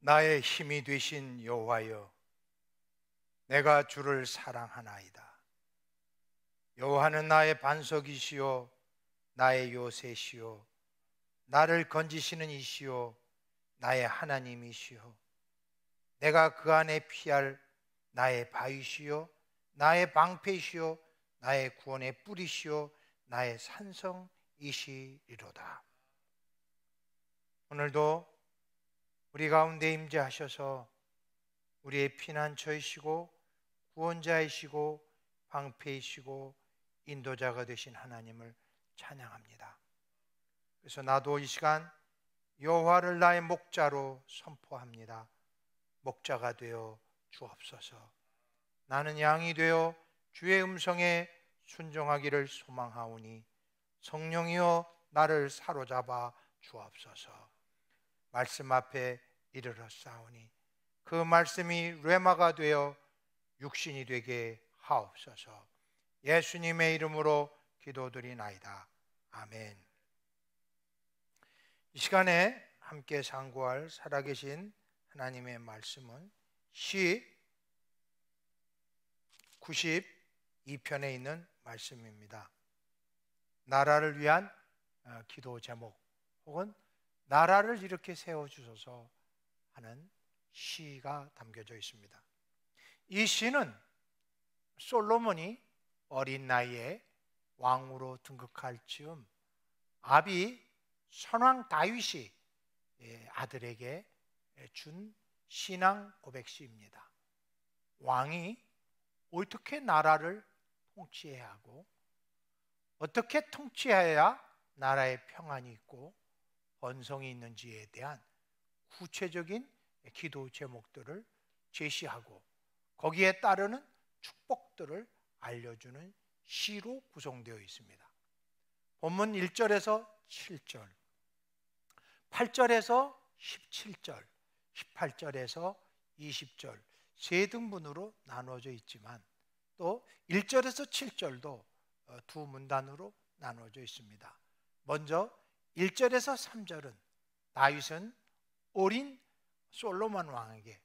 나의 힘이 되신 여호와여, 내가 주를 사랑하나이다. 여호와는 나의 반석이시요 나의 요새시요 나를 건지시는 이시요 나의 하나님이시요 내가 그 안에 피할 나의 바위시요 나의 방패시요 나의 구원의 뿌리시요 나의 산성이시리로다. 오늘도 우리 가운데 임재하셔서 우리의 피난처이시고 구원자이시고 방패이시고 인도자가 되신 하나님을 찬양합니다. 그래서 나도 이 시간 여호와를 나의 목자로 선포합니다. 목자가 되어 주옵소서. 나는 양이 되어 주의 음성에 순종하기를 소망하오니 성령이여 나를 사로잡아 주옵소서. 말씀 앞에 이르렀사오니 그 말씀이 뢰마가 되어 육신이 되게 하옵소서. 예수님의 이름으로 기도드리나이다. 아멘. 이 시간에 함께 상고할 살아계신 하나님의 말씀은 시 92편에 있는 말씀입니다. 나라를 위한 기도 제목 혹은 나라를 이렇게 세워주소서 하는 시가 담겨져 있습니다. 이 시는 솔로몬이 어린 나이에 왕으로 등극할 즈음 아비 선왕 다윗이 아들에게 준 신앙 고백시입니다. 왕이 어떻게 나라를 통치해야 하고 어떻게 통치해야 나라의 평안이 있고 번성이 있는지에 대한 구체적인 기도 제목들을 제시하고 거기에 따르는 축복들을 알려주는 시로 구성되어 있습니다. 본문 1절에서 7절, 8절에서 17절, 18절에서 20절 세 등분으로 나누어져 있지만 또 1절에서 7절도 두 문단으로 나누어져 있습니다. 먼저 1절에서 3절은 다윗은 어린 솔로몬 왕에게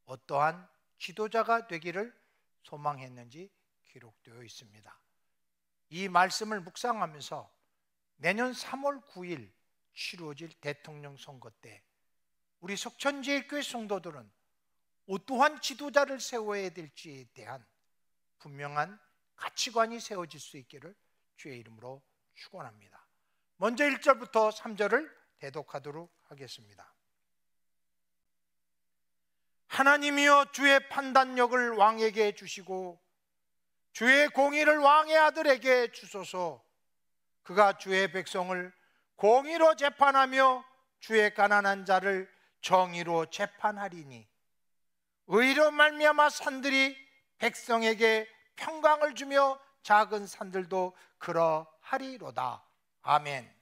어떠한 지도자가 되기를 소망했는지 기록되어 있습니다. 이 말씀을 묵상하면서 내년 3월 9일 치루어질 대통령 선거 때 우리 석천제일교회 성도들은 어떠한 지도자를 세워야 될지에 대한 분명한 가치관이 세워질 수 있기를 주의 이름으로 축원합니다. 먼저 1절부터 3절을 대독하도록 하겠습니다. 하나님이여 주의 판단력을 왕에게 주시고 주의 공의를 왕의 아들에게 주소서. 그가 주의 백성을 공의로 재판하며 주의 가난한 자를 정의로 재판하리니 의로 말미암아 산들이 백성에게 평강을 주며 작은 산들도 그러하리로다. 아멘.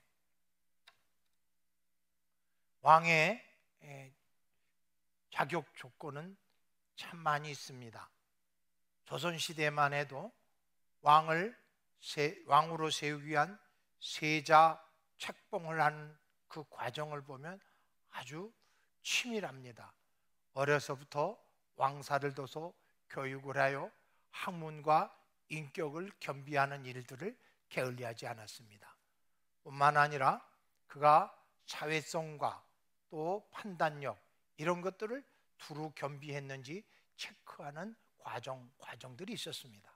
왕의 자격 조건은 참 많이 있습니다. 조선시대만 해도 왕으로 세우기 위한 세자 책봉을 하는 그 과정을 보면 아주 치밀합니다. 어려서부터 왕사를 둬서 교육을 하여 학문과 인격을 겸비하는 일들을 게을리하지 않았습니다. 뿐만 아니라 그가 사회성과 또 판단력 이런 것들을 두루 겸비했는지 체크하는 과정들이 있었습니다.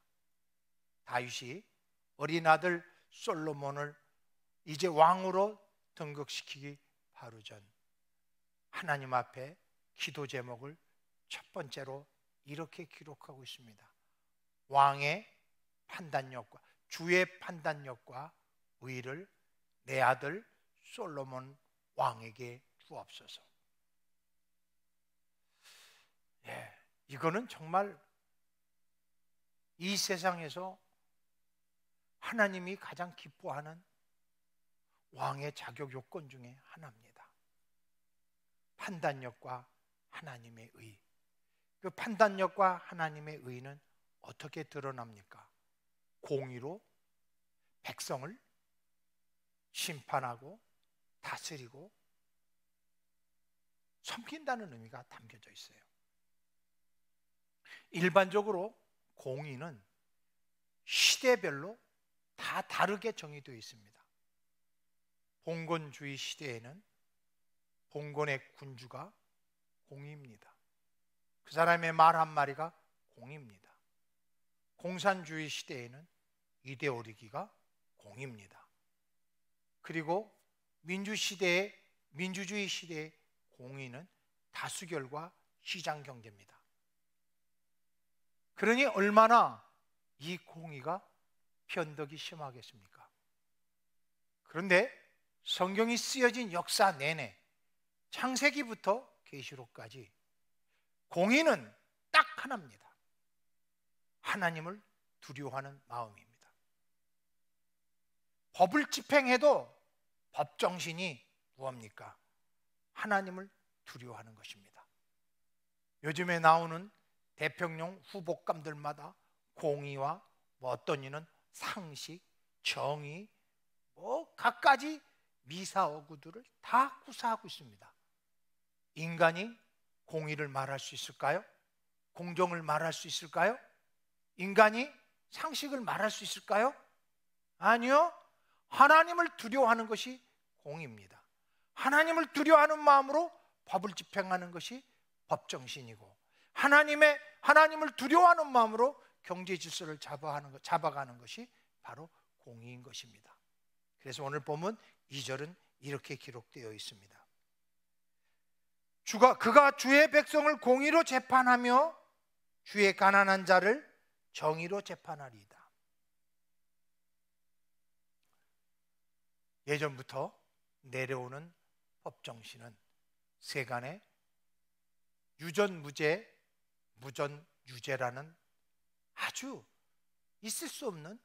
다윗이 어린 아들 솔로몬을 이제 왕으로 등극시키기 바로 전 하나님 앞에 기도 제목을 첫 번째로 이렇게 기록하고 있습니다. 왕의 판단력과 주의 판단력과 의를 내 아들 솔로몬 왕에게 주옵소서. 이거는 정말 이 세상에서 하나님이 가장 기뻐하는 왕의 자격 요건 중에 하나입니다. 판단력과 하나님의 의. 그 판단력과 하나님의 의는 어떻게 드러납니까? 공의로 백성을 심판하고 다스리고 섬긴다는 의미가 담겨져 있어요. 일반적으로 공의는 시대별로 다 다르게 정의되어 있습니다. 봉건주의 시대에는 봉건의 군주가 공의입니다. 그 사람의 말 한마디가 공의입니다. 공산주의 시대에는 이데올로기가 공의입니다. 그리고 민주주의 시대의 공의는 다수결과 시장 경제입니다. 그러니 얼마나 이 공의가 변덕이 심하겠습니까? 그런데 성경이 쓰여진 역사 내내 창세기부터 계시록까지 공의는 딱 하나입니다. 하나님을 두려워하는 마음입니다. 법을 집행해도 법정신이 무엇입니까? 하나님을 두려워하는 것입니다. 요즘에 나오는 대통령 후보감들마다 공의와 어떤 이는 상식, 정의, 갖가지 미사오구들을 다 구사하고 있습니다. 인간이 공의를 말할 수 있을까요? 공정을 말할 수 있을까요? 인간이 상식을 말할 수 있을까요? 아니요. 하나님을 두려워하는 것이 공의입니다. 하나님을 두려워하는 마음으로 법을 집행하는 것이 법정신이고, 하나님을 두려워하는 마음으로 경제 질서를 잡아가는 것이 바로 공의인 것입니다. 그래서 오늘 보면 2절은 이렇게 기록되어 있습니다. 그가 주의 백성을 공의로 재판하며 주의 가난한 자를 정의로 재판하리이다. 예전부터 내려오는 법정신은 세간에 유전무죄, 무전유죄라는 아주 있을 수 없는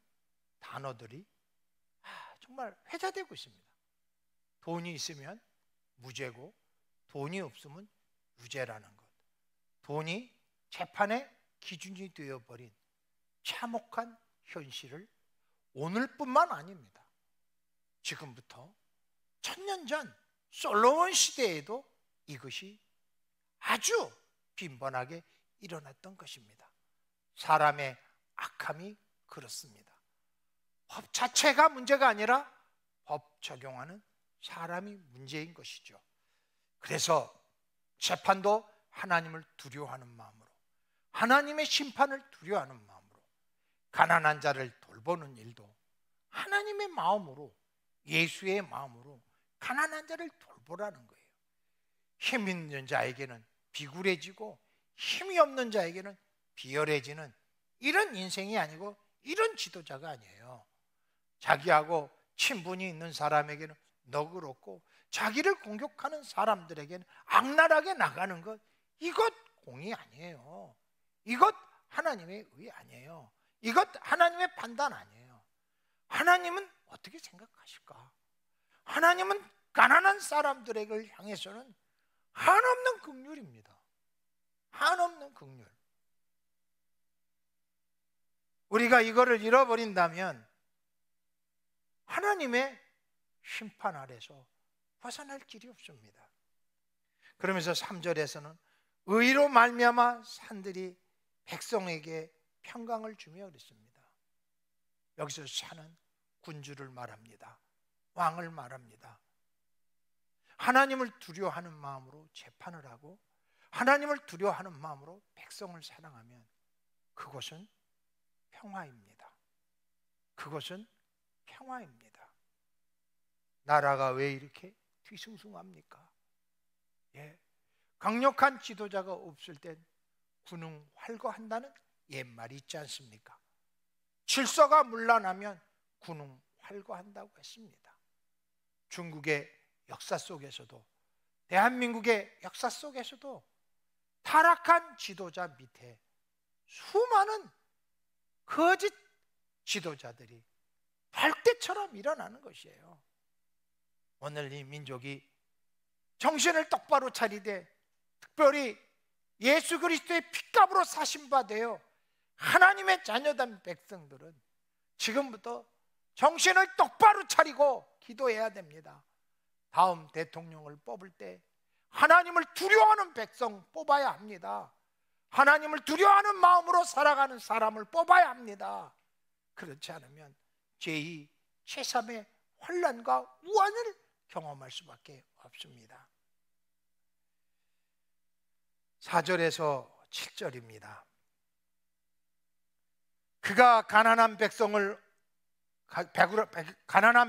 단어들이 정말 회자되고 있습니다. 돈이 있으면 무죄고 돈이 없으면 유죄라는 것. 돈이 재판의 기준이 되어버린 참혹한 현실을 오늘뿐만 아닙니다. 지금부터 1000년 전 솔로몬 시대에도 이것이 아주 빈번하게 일어났던 것입니다. 사람의 악함이 그렇습니다. 법 자체가 문제가 아니라 법 적용하는 사람이 문제인 것이죠. 그래서 재판도 하나님을 두려워하는 마음으로, 하나님의 심판을 두려워하는 마음으로, 가난한 자를 돌보는 일도 하나님의 마음으로, 예수의 마음으로 가난한 자를 돌보라는 거예요. 힘 있는 자에게는 비굴해지고 힘이 없는 자에게는 비열해지는 이런 인생이 아니고 이런 지도자가 아니에요. 자기하고 친분이 있는 사람에게는 너그럽고 자기를 공격하는 사람들에게는 악랄하게 나가는 것, 이것 공의 아니에요. 이것 하나님의 의 아니에요. 이것 하나님의 판단 아니에요. 하나님은 어떻게 생각하실까? 하나님은 가난한 사람들에게 향해서는 한없는 긍휼입니다. 한없는 긍휼. 우리가 이거를 잃어버린다면 하나님의 심판 아래서 벗어날 길이 없습니다. 그러면서 3절에서는 의로 말미암아 산들이 백성에게 평강을 주며 그랬습니다. 여기서 산은 군주를 말합니다. 왕을 말합니다. 하나님을 두려워하는 마음으로 재판을 하고 하나님을 두려워하는 마음으로 백성을 사랑하면 그것은 평화입니다. 그것은 평화입니다. 나라가 왜 이렇게 뒤숭숭합니까? 강력한 지도자가 없을 땐 군웅 활거한다는 옛말이 있지 않습니까? 질서가 문란하면 군웅 활거한다고 했습니다. 중국의 역사 속에서도, 대한민국의 역사 속에서도 타락한 지도자 밑에 수많은 거짓 지도자들이 벌떼처럼 일어나는 것이에요. 오늘 이 민족이 정신을 똑바로 차리되, 특별히 예수 그리스도의 핏값으로 사신 바 되어 하나님의 자녀된 백성들은 지금부터 정신을 똑바로 차리고 기도해야 됩니다. 다음 대통령을 뽑을 때 하나님을 두려워하는 백성 뽑아야 합니다. 하나님을 두려워하는 마음으로 살아가는 사람을 뽑아야 합니다. 그렇지 않으면 제2, 제3의 환난과 우환을 경험할 수밖에 없습니다. 4절에서 7절입니다. 그가 가난한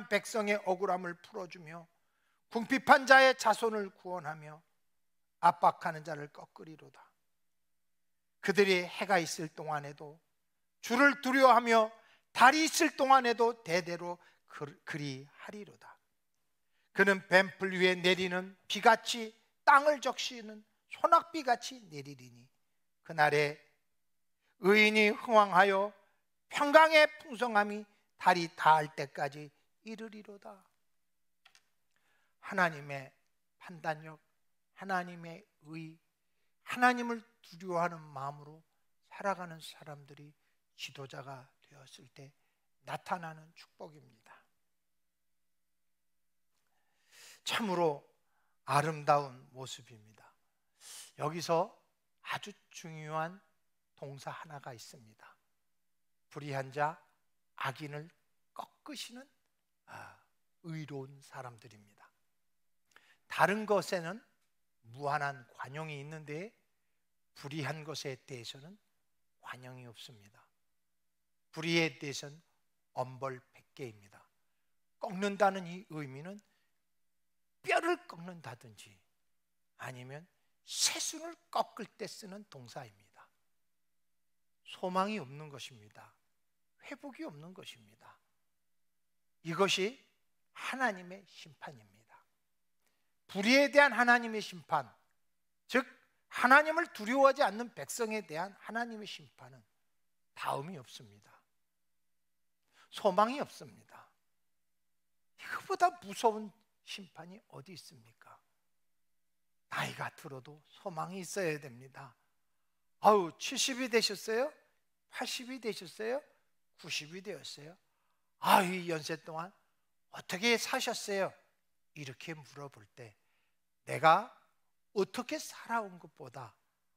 백성의 억울함을 풀어주며 궁핍한 자의 자손을 구원하며 압박하는 자를 꺾으리로다. 그들이 해가 있을 동안에도 주를 두려워하며 달이 있을 동안에도 대대로 그리하리로다. 그는 뱀풀 위에 내리는 비같이 땅을 적시는 소낙비같이 내리리니 그날에 의인이 흥왕하여 평강의 풍성함이 달이 닿을 때까지 이르리로다. 하나님의 판단력, 하나님의 의, 하나님을 두려워하는 마음으로 살아가는 사람들이 지도자가 되었을 때 나타나는 축복입니다. 참으로 아름다운 모습입니다. 여기서 아주 중요한 동사 하나가 있습니다. 불의한 자, 악인을 꺾으시는 의로운 사람들입니다. 다른 것에는 무한한 관용이 있는데 불의한 것에 대해서는 관용이 없습니다. 불의에 대해서는 엄벌 100개입니다. 꺾는다는 이 의미는 뼈를 꺾는다든지 아니면 새순을 꺾을 때 쓰는 동사입니다. 소망이 없는 것입니다. 회복이 없는 것입니다. 이것이 하나님의 심판입니다. 불의에 대한 하나님의 심판, 즉 하나님을 두려워하지 않는 백성에 대한 하나님의 심판은 다음이 없습니다. 소망이 없습니다. 이거보다 무서운 심판이 어디 있습니까? 나이가 들어도 소망이 있어야 됩니다. 70이 되셨어요? 80이 되셨어요? 90이 되었어요? 이 연세 동안 어떻게 사셨어요? 이렇게 물어볼 때 내가 어떻게 살아온 것보다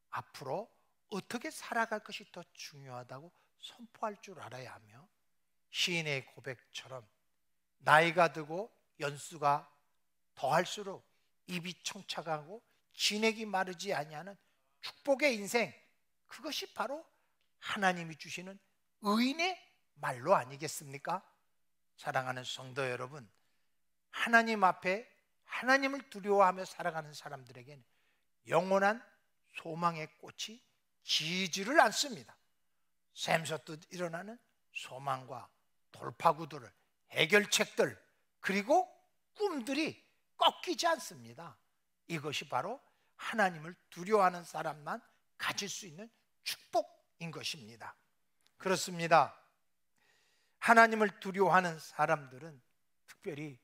앞으로 어떻게 살아갈 것이 더 중요하다고 선포할 줄 알아야 하며, 시인의 고백처럼 나이가 들고 연수가 더할수록 입이 청착하고 진액이 마르지 아니하는 축복의 인생, 그것이 바로 하나님이 주시는 의인의 말로 아니겠습니까? 사랑하는 성도 여러분, 하나님 앞에 하나님을 두려워하며 살아가는 사람들에게는 영원한 소망의 꽃이 지지를 않습니다. 샘솟듯 일어나는 소망과 돌파구들을, 해결책들, 그리고 꿈들이 꺾이지 않습니다. 이것이 바로 하나님을 두려워하는 사람만 가질 수 있는 축복인 것입니다. 그렇습니다. 하나님을 두려워하는 사람들은 특별히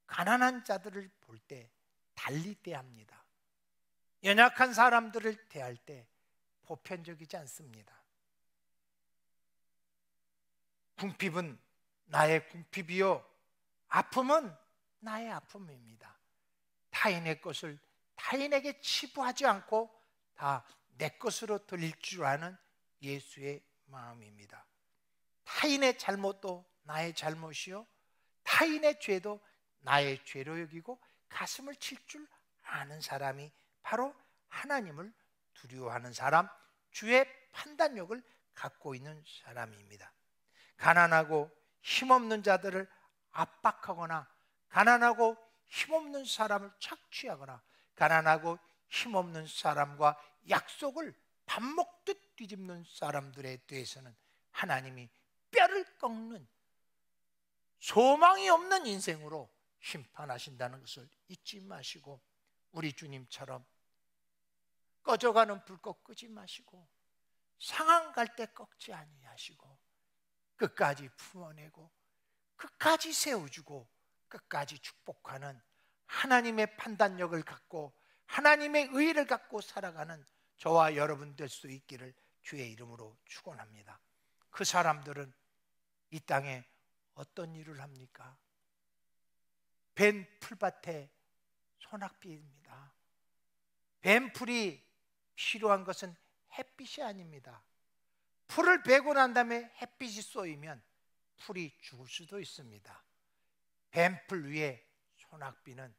가난한 자들을 볼 때 달리 대합니다. 연약한 사람들을 대할 때 보편적이지 않습니다. 궁핍은 나의 궁핍이요, 아픔은 나의 아픔입니다. 타인의 것을 타인에게 치부하지 않고 다 내 것으로 들릴 줄 아는 예수의 마음입니다. 타인의 잘못도 나의 잘못이요, 타인의 죄도 나의 죄로 여기고 가슴을 칠 줄 아는 사람이 바로 하나님을 두려워하는 사람, 주의 판단력을 갖고 있는 사람입니다. 가난하고 힘없는 자들을 압박하거나, 가난하고 힘없는 사람을 착취하거나, 가난하고 힘없는 사람과 약속을 밥 먹듯 뒤집는 사람들에 대해서는 하나님이 뼈를 꺾는 소망이 없는 인생으로 심판하신다는 것을 잊지 마시고, 우리 주님처럼 꺼져가는 불꽃 끄지 마시고 상한 갈 때 꺾지 아니하시고 끝까지 품어내고 끝까지 세워주고 끝까지 축복하는 하나님의 판단력을 갖고 하나님의 의의를 갖고 살아가는 저와 여러분 될 수 있기를 주의 이름으로 축원합니다. 그 사람들은 이 땅에 어떤 일을 합니까? 벤 풀밭에 소낙비입니다. 뱀풀이 필요한 것은 햇빛이 아닙니다. 풀을 베고 난 다음에 햇빛이 쏘이면 풀이 죽을 수도 있습니다. 뱀풀 위에 소낙비는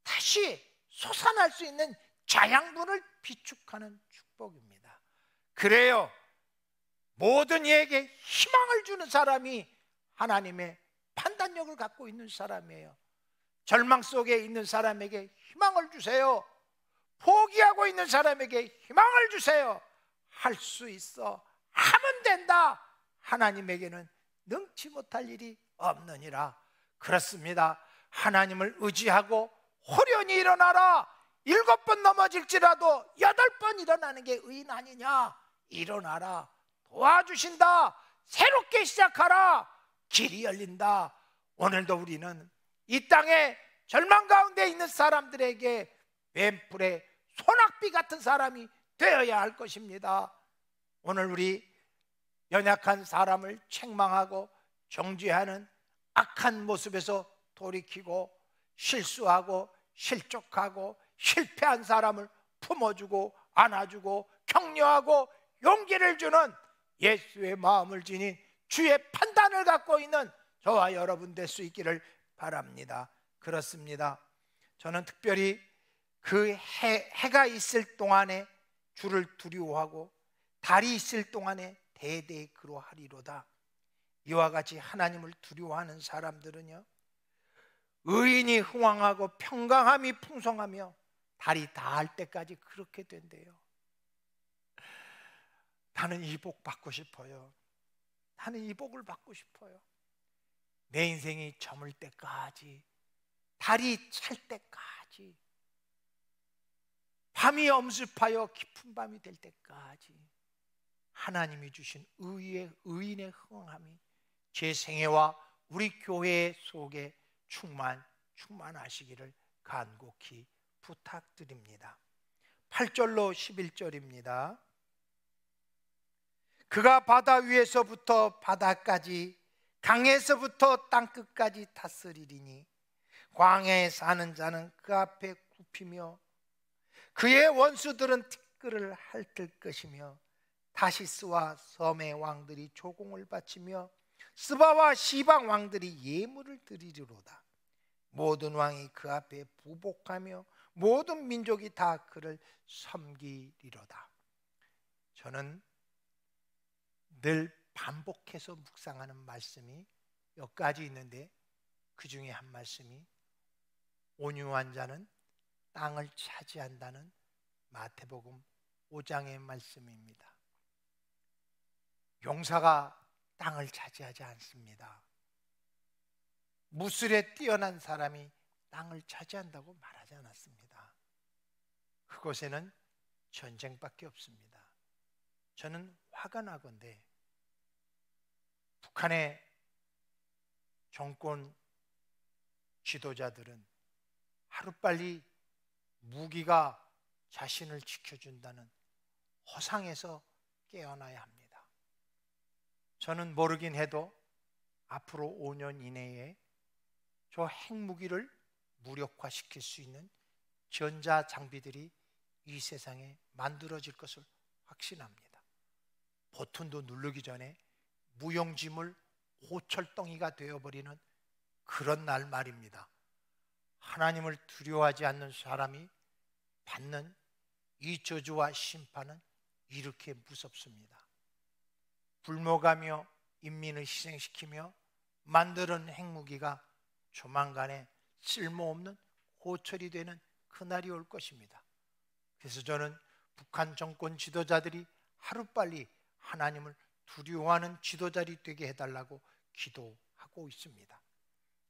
다시 솟아날 수 있는 자양분을 비축하는 축복입니다. 그래요, 모든 이에게 희망을 주는 사람이 하나님의 판단력을 갖고 있는 사람이에요. 절망 속에 있는 사람에게 희망을 주세요. 포기하고 있는 사람에게 희망을 주세요. 할 수 있어, 하면 된다. 하나님에게는 능치 못할 일이 없느니라. 그렇습니다. 하나님을 의지하고 호련히 일어나라. 7번 넘어질지라도 8번 일어나는 게 의인 아니냐. 일어나라. 도와주신다. 새롭게 시작하라. 길이 열린다. 오늘도 우리는 이 땅에 절망 가운데 있는 사람들에게 뱀풀의 소낙비 같은 사람이 되어야 할 것입니다. 오늘 우리 연약한 사람을 책망하고 정죄하는 악한 모습에서 돌이키고 실수하고 실족하고 실패한 사람을 품어주고 안아주고 격려하고 용기를 주는 예수의 마음을 지닌 주의 판단을 갖고 있는 저와 여러분 될 수 있기를 바랍니다. 그렇습니다. 저는 특별히 그 해가 있을 동안에 주를 두려워하고 달이 있을 동안에 대대 그러하리로다. 이와 같이 하나님을 두려워하는 사람들은요, 의인이 흥왕하고 평강함이 풍성하며 달이 닿을 때까지 그렇게 된대요. 나는 이 복 받고 싶어요. 나는 이 복을 받고 싶어요. 내 인생이 저물 때까지, 달이 찰 때까지, 밤이 엄습하여 깊은 밤이 될 때까지 하나님이 주신 의인의 흥함이 제 생애와 우리 교회 속에 충만하시기를 간곡히 부탁드립니다. 8절로 11절입니다. 그가 바다 위에서부터 바다까지, 강에서부터 땅끝까지 다스리리니 광야에 사는 자는 그 앞에 굽히며 그의 원수들은 티끌을 핥을 것이며 다시스와 섬의 왕들이 조공을 바치며 스바와 시방 왕들이 예물을 드리리로다. 모든 왕이 그 앞에 부복하며 모든 민족이 다 그를 섬기리로다. 저는 늘 반복해서 묵상하는 말씀이 몇 가지 있는데 그 중에 한 말씀이 온유한 자는 땅을 차지한다는 마태복음 5장의 말씀입니다. 용사가 땅을 차지하지 않습니다. 무술에 뛰어난 사람이 땅을 차지한다고 말하지 않았습니다. 그곳에는 전쟁밖에 없습니다. 저는 화가 나건대 북한의 정권 지도자들은 하루빨리 무기가 자신을 지켜준다는 허상에서 깨어나야 합니다. 저는 모르긴 해도 앞으로 5년 이내에 저 핵무기를 무력화시킬 수 있는 전자장비들이 이 세상에 만들어질 것을 확신합니다. 버튼도 누르기 전에 무용지물 호철덩이가 되어버리는 그런 날 말입니다. 하나님을 두려워하지 않는 사람이 받는 이 저주와 심판은 이렇게 무섭습니다. 불모가며 인민을 희생시키며 만드는 핵무기가 조만간에 쓸모없는 호철이 되는 그날이 올 것입니다. 그래서 저는 북한 정권 지도자들이 하루빨리 하나님을 두려워하는 지도자들이 되게 해달라고 기도하고 있습니다.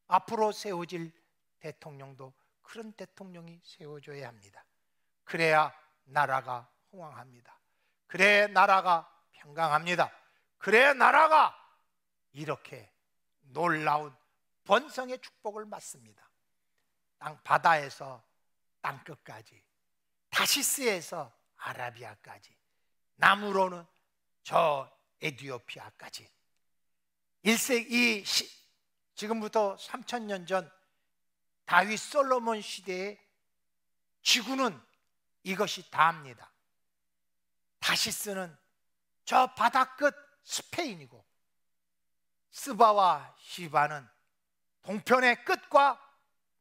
앞으로 세워질 대통령도 그런 대통령이 세워져야 합니다. 그래야 나라가 흥왕합니다. 그래야 나라가 평강합니다. 그래야 나라가 이렇게 놀라운 번성의 축복을 받습니다. 땅 바다에서 땅끝까지, 다시스에서 아라비아까지, 남으로는 저 에티오피아까지, 1세기 지금부터 3000년 전 다윗 솔로몬 시대에 지구는 이것이 다입니다. 다시스는 저 바다 끝 스페인이고, 스바와 시바는 동편의 끝과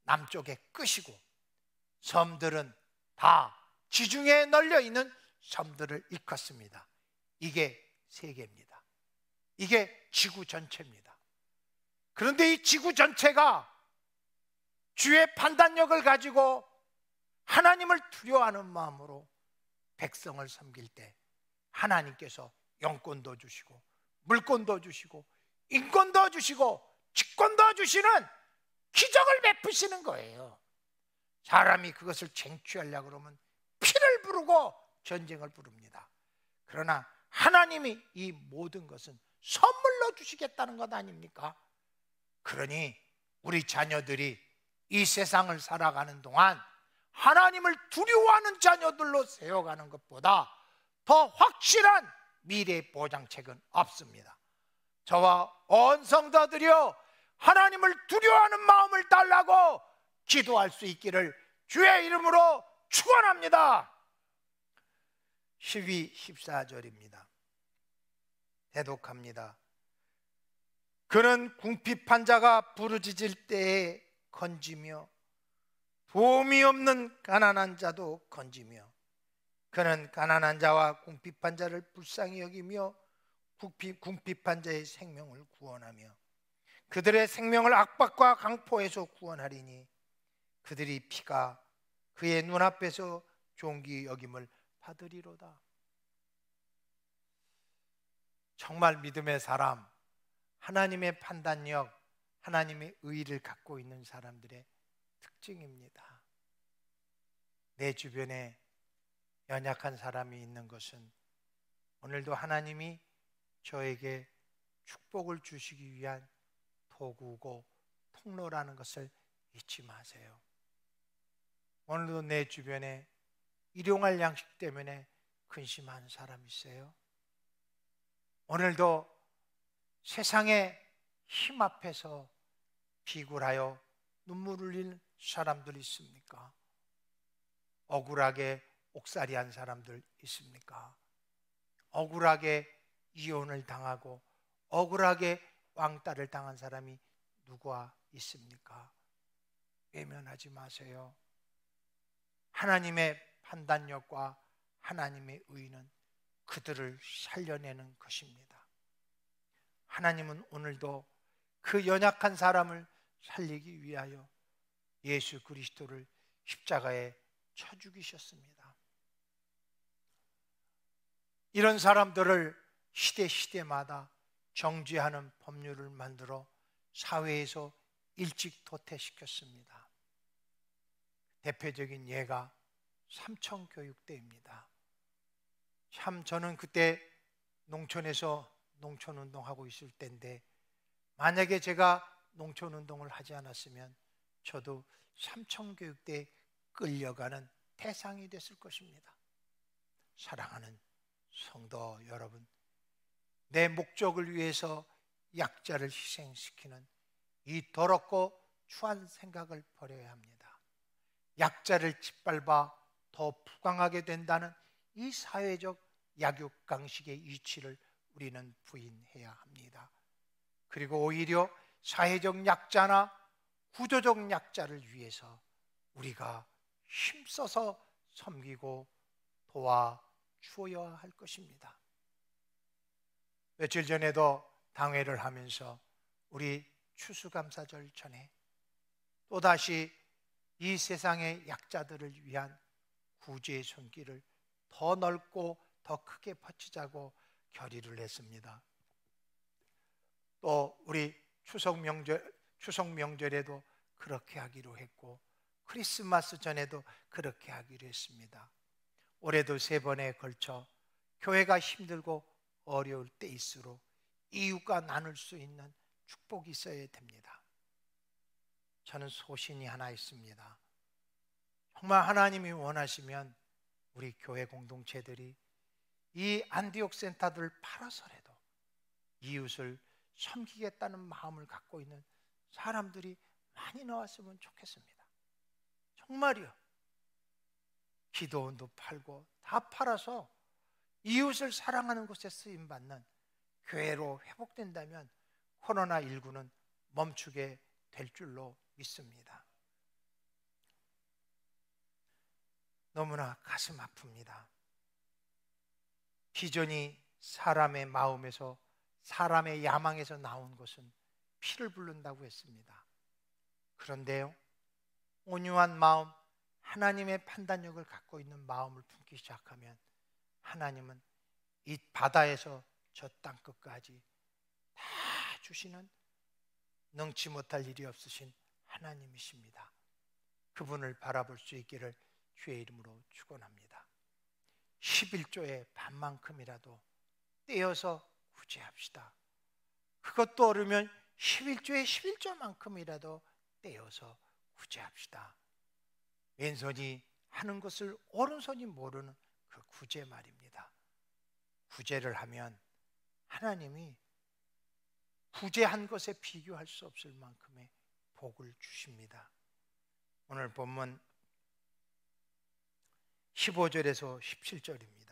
남쪽의 끝이고, 섬들은 다 지중해에 널려 있는 섬들을 일컫습니다. 이게 세계입니다. 이게 지구 전체입니다. 그런데 이 지구 전체가 주의 판단력을 가지고 하나님을 두려워하는 마음으로 백성을 섬길 때 하나님께서 영권도 주시고 물권도 주시고 인권도 주시고 직권도 주시는 기적을 베푸시는 거예요. 사람이 그것을 쟁취하려고 그러면 피를 부르고 전쟁을 부릅니다. 그러나 하나님이 이 모든 것은 선물로 주시겠다는 것 아닙니까? 그러니 우리 자녀들이 이 세상을 살아가는 동안 하나님을 두려워하는 자녀들로 세워가는 것보다 더 확실한 미래 보장책은 없습니다. 저와 온 성도들이여, 하나님을 두려워하는 마음을 달라고 기도할 수 있기를 주의 이름으로 축원합니다. 12, 14절입니다. 대독합니다. 그는 궁핍한 자가 부르짖을 때에 건지며 도움이 없는 가난한 자도 건지며, 그는 가난한 자와 궁핍한 자를 불쌍히 여기며 궁핍한 자의 생명을 구원하며 그들의 생명을 악박과 강포에서 구원하리니 그들이 피가 그의 눈앞에서 존귀 여김을 받으리로다. 정말 믿음의 사람, 하나님의 판단력, 하나님의 의의를 갖고 있는 사람들의 특징입니다. 내 주변에 연약한 사람이 있는 것은 오늘도 하나님이 저에게 축복을 주시기 위한 도구고 통로라는 것을 잊지 마세요. 오늘도 내 주변에 일용할 양식 때문에 근심하는 사람 있어요? 오늘도 세상의 힘 앞에서 비굴하여 눈물 흘릴 사람들 있습니까? 억울하게 옥살이한 사람들 있습니까? 억울하게 이혼을 당하고 억울하게 왕따를 당한 사람이 누가 있습니까? 외면하지 마세요. 하나님의 판단력과 하나님의 의는 그들을 살려내는 것입니다. 하나님은 오늘도 그 연약한 사람을 살리기 위하여 예수 그리스도를 십자가에 쳐 죽이셨습니다. 이런 사람들을 시대마다 정죄하는 법률을 만들어 사회에서 일찍 도태시켰습니다. 대표적인 예가 삼청교육대입니다. 참 저는 그때 농촌에서 농촌운동하고 있을 때인데, 만약에 제가 농촌운동을 하지 않았으면 저도 삼청교육대에 끌려가는 대상이 됐을 것입니다. 사랑하는 성도 여러분, 내 목적을 위해서 약자를 희생시키는 이 더럽고 추한 생각을 버려야 합니다. 약자를 짓밟아 더 부강하게 된다는 이 사회적 약육강식의 이치를 우리는 부인해야 합니다. 그리고 오히려 사회적 약자나 구조적 약자를 위해서 우리가 힘써서 섬기고 도와주어야 할 것입니다. 며칠 전에도 당회를 하면서 우리 추수감사절 전에 또다시 이 세상의 약자들을 위한 구제의 손길을 더 넓고 더 크게 뻗치자고 결의를 했습니다. 또 우리 추석 명절에도 그렇게 하기로 했고, 크리스마스 전에도 그렇게 하기로 했습니다. 올해도 3번에 걸쳐 교회가 힘들고 어려울 때일수록 이웃과 나눌 수 있는 축복이 있어야 됩니다. 저는 소신이 하나 있습니다. 정말 하나님이 원하시면 우리 교회 공동체들이 이 안디옥 센터들을 팔아서라도 이웃을 섬기겠다는 마음을 갖고 있는 사람들이 많이 나왔으면 좋겠습니다. 정말이요. 기도원도 팔고 다 팔아서 이웃을 사랑하는 곳에 쓰임받는 교회로 회복된다면 코로나19는 멈추게 될 줄로 믿습니다. 너무나 가슴 아픕니다. 기존이 사람의 마음에서, 사람의 야망에서 나온 것은 피를 부른다고 했습니다. 그런데요, 온유한 마음, 하나님의 판단력을 갖고 있는 마음을 품기 시작하면 하나님은 이 바다에서 저 땅끝까지 다 주시는 능치 못할 일이 없으신 하나님이십니다. 그분을 바라볼 수 있기를 주의 이름으로 축원합니다. 11조의 반만큼이라도 떼어서 구제합시다. 그것도 어려면 11조의 11조만큼이라도 떼어서 구제합시다. 왼손이 하는 것을 오른손이 모르는 그 구제 말입니다. 구제를 하면 하나님이 구제한 것에 비교할 수 없을 만큼의 복을 주십니다. 오늘 본문 15절에서 17절입니다.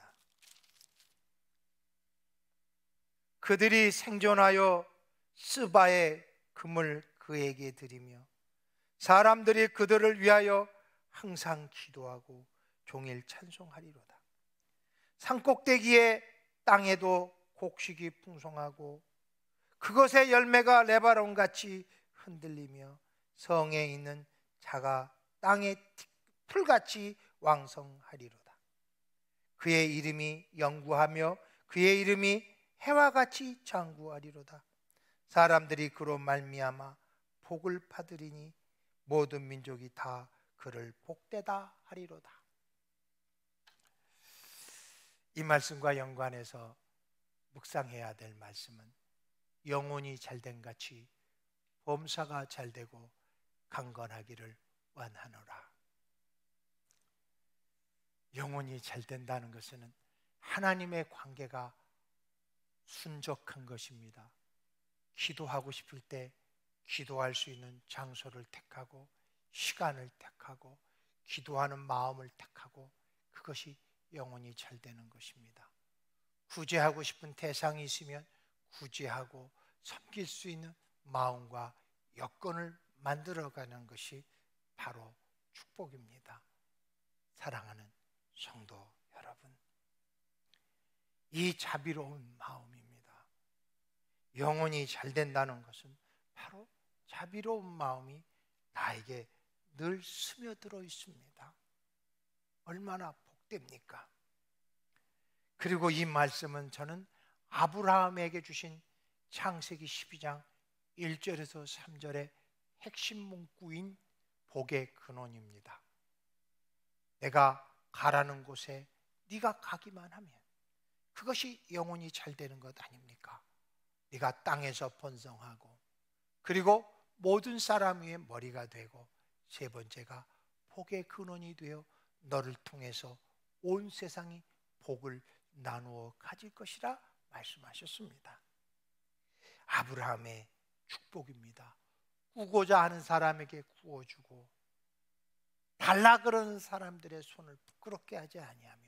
그들이 생존하여 스바의 금을 그에게 드리며 사람들이 그들을 위하여 항상 기도하고 종일 찬송하리로다. 산꼭대기에 땅에도 곡식이 풍성하고 그것의 열매가 레바논같이 흔들리며 성에 있는 자가 땅의 풀같이 왕성하리로다. 그의 이름이 영구하며 그의 이름이 해와 같이 장구하리로다. 사람들이 그로 말미암아 복을 받으리니 모든 민족이 다 그를 복되다 하리로다. 이 말씀과 연관해서 묵상해야 될 말씀은 영혼이 잘된 같이 범사가 잘되고 강건하기를 원하노라. 영혼이 잘된다는 것은 하나님의 관계가 순적한 것입니다. 기도하고 싶을 때 기도할 수 있는 장소를 택하고 시간을 택하고 기도하는 마음을 택하고 그것이 영혼이 잘 되는 것입니다. 구제하고 싶은 대상이 있으면 구제하고 섬길 수 있는 마음과 여건을 만들어가는 것이 바로 축복입니다. 사랑하는 성도 여러분, 이 자비로운 마음입니다. 영혼이 잘 된다는 것은 바로 자비로운 마음이 나에게 늘 스며들어 있습니다. 얼마나 복됩니까? 그리고 이 말씀은 저는 아브라함에게 주신 창세기 12장 1절에서 3절의 핵심 문구인 복의 근원입니다. 내가 가라는 곳에 네가 가기만 하면 그것이 영혼이 잘 되는 것 아닙니까? 네가 땅에서 번성하고 그리고 모든 사람 위의 머리가 되고 세 번째가 복의 근원이 되어 너를 통해서 온 세상이 복을 나누어 가질 것이라 말씀하셨습니다. 아브라함의 축복입니다. 구고자 하는 사람에게 구워주고 달라 그러는 사람들의 손을 부끄럽게 하지 아니하며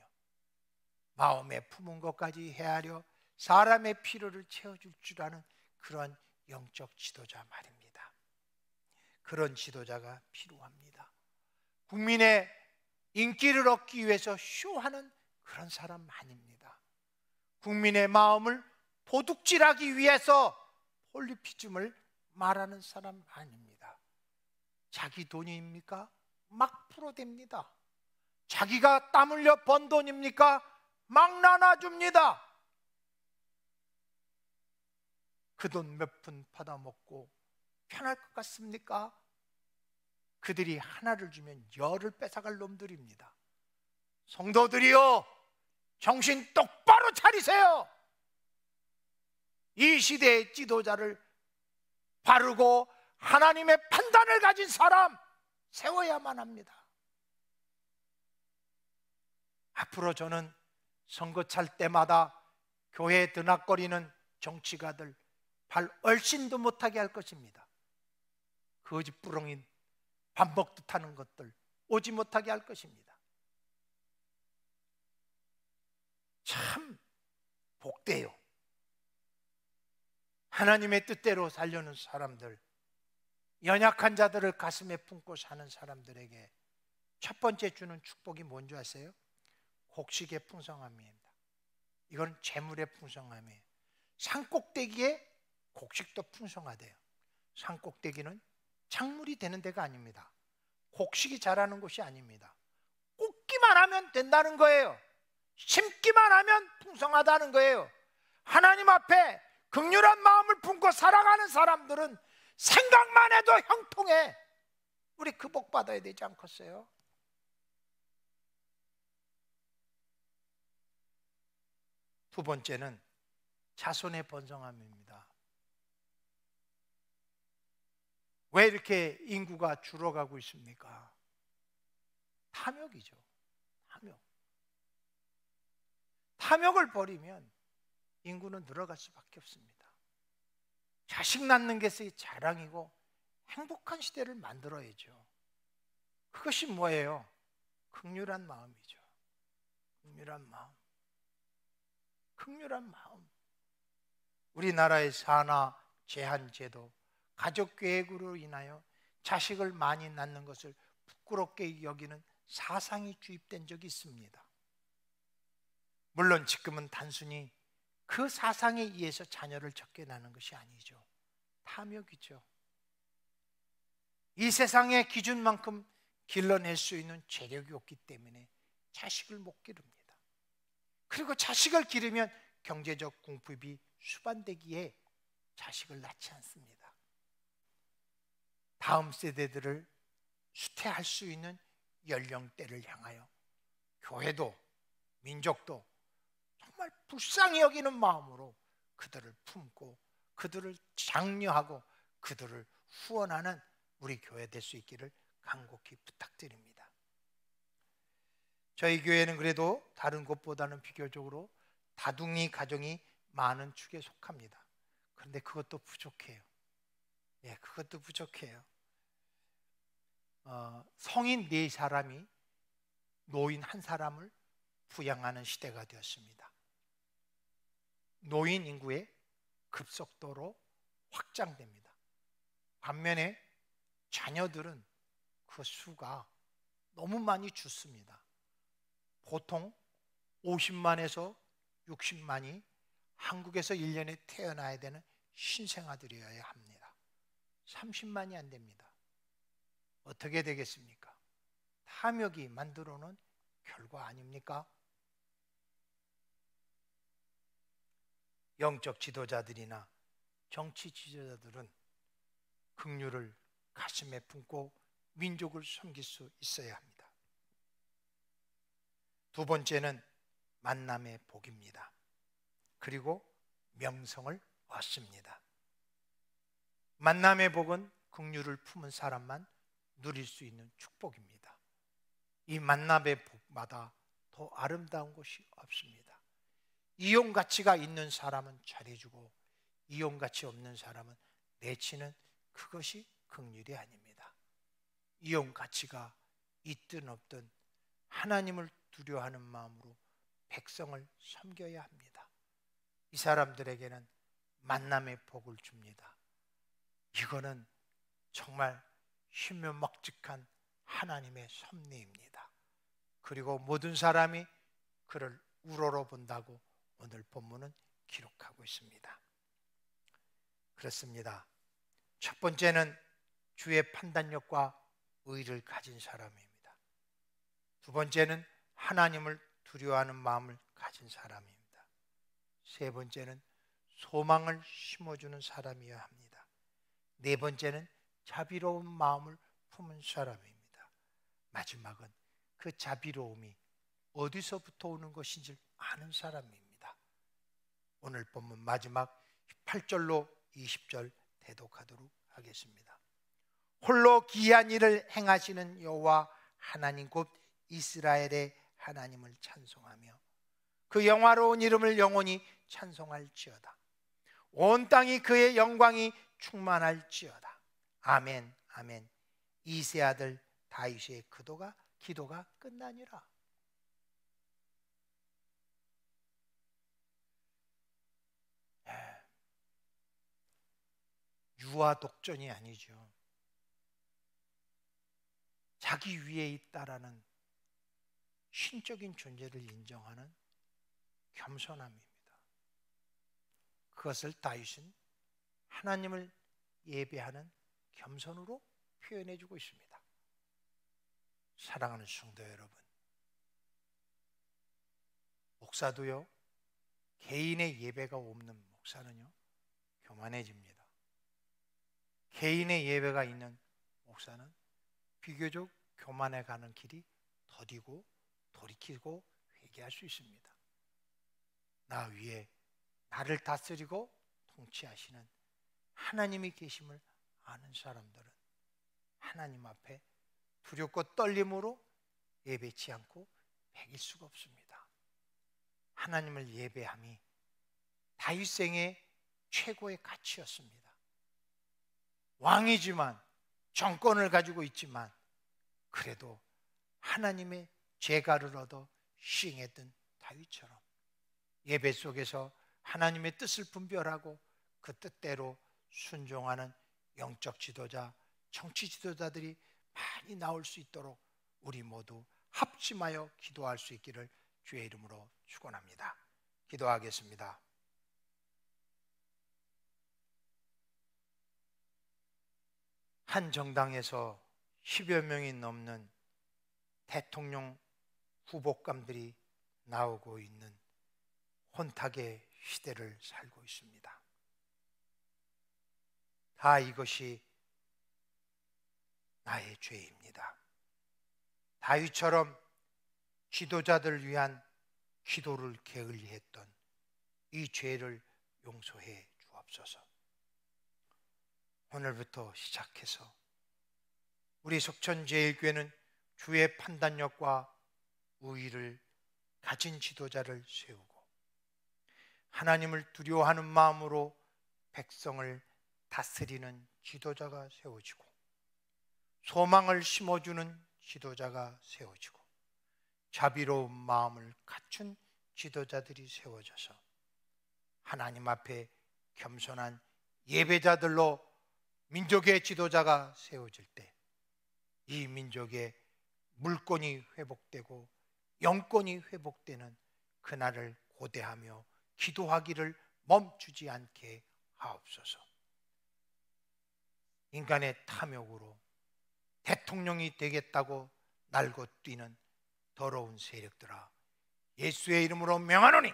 마음에 품은 것까지 헤아려 사람의 필요를 채워줄 줄 아는 그런 영적 지도자 말입니다. 그런 지도자가 필요합니다. 국민의 인기를 얻기 위해서 쇼하는 그런 사람 아닙니다. 국민의 마음을 도둑질하기 위해서 폴리티즘을 말하는 사람 아닙니다. 자기 돈입니까? 막 풀어댑니다. 자기가 땀 흘려 번 돈입니까? 막 나눠줍니다. 그 돈 몇 푼 받아먹고 편할 것 같습니까? 그들이 하나를 주면 열을 뺏어갈 놈들입니다. 성도들이여, 정신 똑바로 차리세요. 이 시대의 지도자를 바르고 하나님의 판단을 가진 사람 세워야만 합니다. 앞으로 저는 선거 찰 때마다 교회에 드나거리는 정치가들 발 얼씬도 못하게 할 것입니다. 거짓부렁인 밥 먹듯 하는 것들 오지 못하게 할 것입니다. 참 복돼요. 하나님의 뜻대로 살려는 사람들, 연약한 자들을 가슴에 품고 사는 사람들에게 첫 번째 주는 축복이 뭔지 아세요? 곡식의 풍성함입니다. 이건 재물의 풍성함이에요. 산꼭대기에 곡식도 풍성하대요. 산꼭대기는 작물이 되는 데가 아닙니다. 곡식이 자라는 곳이 아닙니다. 꽂기만 하면 된다는 거예요. 심기만 하면 풍성하다는 거예요. 하나님 앞에 긍휼한 마음을 품고 살아가는 사람들은 생각만 해도 형통해. 우리 그 복 받아야 되지 않겠어요? 두 번째는 자손의 번성함입니다. 왜 이렇게 인구가 줄어가고 있습니까? 탐욕이죠. 탐욕을 버리면 인구는 늘어갈 수밖에 없습니다. 자식 낳는 것이 자랑이고 행복한 시대를 만들어야죠. 그것이 뭐예요? 긍휼한 마음이죠. 긍휼한 마음. 우리나라의 산하 제한제도, 가족계획으로 인하여 자식을 많이 낳는 것을 부끄럽게 여기는 사상이 주입된 적이 있습니다. 물론 지금은 단순히 그 사상에 의해서 자녀를 적게 낳는 것이 아니죠. 탐욕이죠. 이 세상의 기준만큼 길러낼 수 있는 재력이 없기 때문에 자식을 못 기릅니다. 그리고 자식을 기르면 경제적 궁핍이 수반되기에 자식을 낳지 않습니다. 다음 세대들을 수태할 수 있는 연령대를 향하여 교회도 민족도 정말 불쌍히 여기는 마음으로 그들을 품고 그들을 장려하고 그들을 후원하는 우리 교회 될 수 있기를 간곡히 부탁드립니다. 저희 교회는 그래도 다른 곳보다는 비교적으로 다둥이 가정이 많은 축에 속합니다. 그런데 그것도 부족해요. 그것도 부족해요. 성인 4사람이 노인 1사람을 부양하는 시대가 되었습니다. 노인 인구의 급속도로 확장됩니다. 반면에 자녀들은 그 수가 너무 많이 죽습니다. 보통 50만에서 60만이 한국에서 1년에 태어나야 되는 신생아들이어야 합니다. 30만이 안 됩니다. 어떻게 되겠습니까? 탐욕이 만들어 놓은 결과 아닙니까? 영적 지도자들이나 정치 지도자들은 긍휼을 가슴에 품고 민족을 섬길 수 있어야 합니다. 두 번째는 만남의 복입니다. 그리고 명성을 얻습니다. 만남의 복은 긍휼을 품은 사람만 누릴 수 있는 축복입니다. 이 만남의 복마다 더 아름다운 것이 없습니다. 이용 가치가 있는 사람은 잘해주고 이용 가치 없는 사람은 내치는 그것이 긍휼이 아닙니다. 이용 가치가 있든 없든 하나님을 두려워하는 마음으로 백성을 섬겨야 합니다. 이 사람들에게는 만남의 복을 줍니다. 이거는 정말 신묘막직한 하나님의 섭리입니다. 그리고 모든 사람이 그를 우러러 본다고 오늘 본문은 기록하고 있습니다. 그렇습니다. 첫 번째는 주의 판단력과 의를 가진 사람입니다. 두 번째는 하나님을 두려워하는 마음을 가진 사람입니다. 세 번째는 소망을 심어주는 사람이어야 합니다. 네 번째는 자비로운 마음을 품은 사람입니다. 마지막은 그 자비로움이 어디서부터 오는 것인지 아는 사람입니다. 오늘 본문 마지막 8절로 20절 대독하도록 하겠습니다. 홀로 기이한 일을 행하시는 여호와 하나님 곧 이스라엘의 하나님을 찬송하며 그 영화로운 이름을 영원히 찬송할지어다. 온 땅이 그의 영광이 충만할지어다. 아멘 아멘. 이세 아들 다윗의 기도가 끝나니라. 유아 독전이 아니죠. 자기 위에 있다라는 신적인 존재를 인정하는 겸손함입니다. 그것을 다윗은 하나님을 예배하는 겸손으로 표현해 주고 있습니다. 사랑하는 성도 여러분, 목사도요, 개인의 예배가 없는 목사는요, 교만해집니다. 개인의 예배가 있는 목사는 비교적 교만해 가는 길이 더디고 돌이키고 회개할 수 있습니다. 나 위에 나를 다스리고 통치하시는 하나님이 계심을 아는 사람들은 하나님 앞에 두렵고 떨림으로 예배치 않고 배길 수가 없습니다. 하나님을 예배함이 다윗 생의 최고의 가치였습니다. 왕이지만, 정권을 가지고 있지만, 그래도 하나님의 제가를 얻어 시행했던 다윗처럼 예배 속에서 하나님의 뜻을 분별하고 그 뜻대로 순종하는 영적 지도자, 정치 지도자들이 많이 나올 수 있도록 우리 모두 합심하여 기도할 수 있기를 주의 이름으로 축원합니다. 기도하겠습니다. 한 정당에서 10여 명이 넘는 대통령 후보감들이 나오고 있는 혼탁의 시대를 살고 있습니다. 다 이것이 나의 죄입니다. 다윗처럼 지도자들을 위한 기도를 게을리했던 이 죄를 용서해 주옵소서. 오늘부터 시작해서 우리 속천제일교회는 주의 판단력과 우위를 가진 지도자를 세우고 하나님을 두려워하는 마음으로 백성을 다스리는 지도자가 세워지고 소망을 심어주는 지도자가 세워지고 자비로운 마음을 갖춘 지도자들이 세워져서 하나님 앞에 겸손한 예배자들로 민족의 지도자가 세워질 때 이 민족의 물권이 회복되고 영권이 회복되는 그날을 고대하며 기도하기를 멈추지 않게 하옵소서. 인간의 탐욕으로 대통령이 되겠다고 날고 뛰는 더러운 세력들아, 예수의 이름으로 명하노니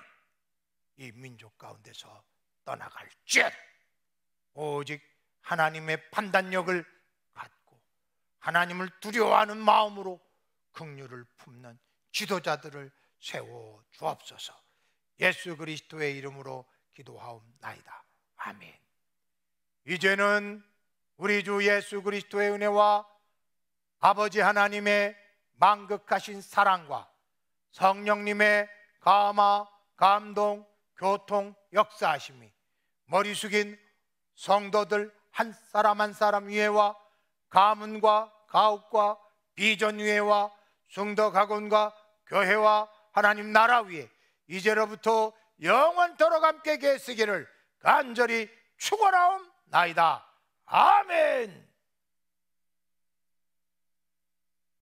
이 민족 가운데서 떠나갈지어다. 오직 하나님의 판단력을 갖고 하나님을 두려워하는 마음으로 긍휼을 품는 지도자들을 세워 주옵소서. 예수 그리스도의 이름으로 기도하옵나이다. 아멘. 이제는 우리 주 예수 그리스도의 은혜와 아버지 하나님의 만극하신 사랑과 성령님의 감화, 감동, 교통, 역사하심이 머리 숙인 성도들 한 사람 한 사람 위에와 가문과 가옥과 비전 위에와 성도 가문과 교회와 하나님 나라 위에 이제로부터 영원토록 함께 계시기를 간절히 축원하옵나이다. 아멘.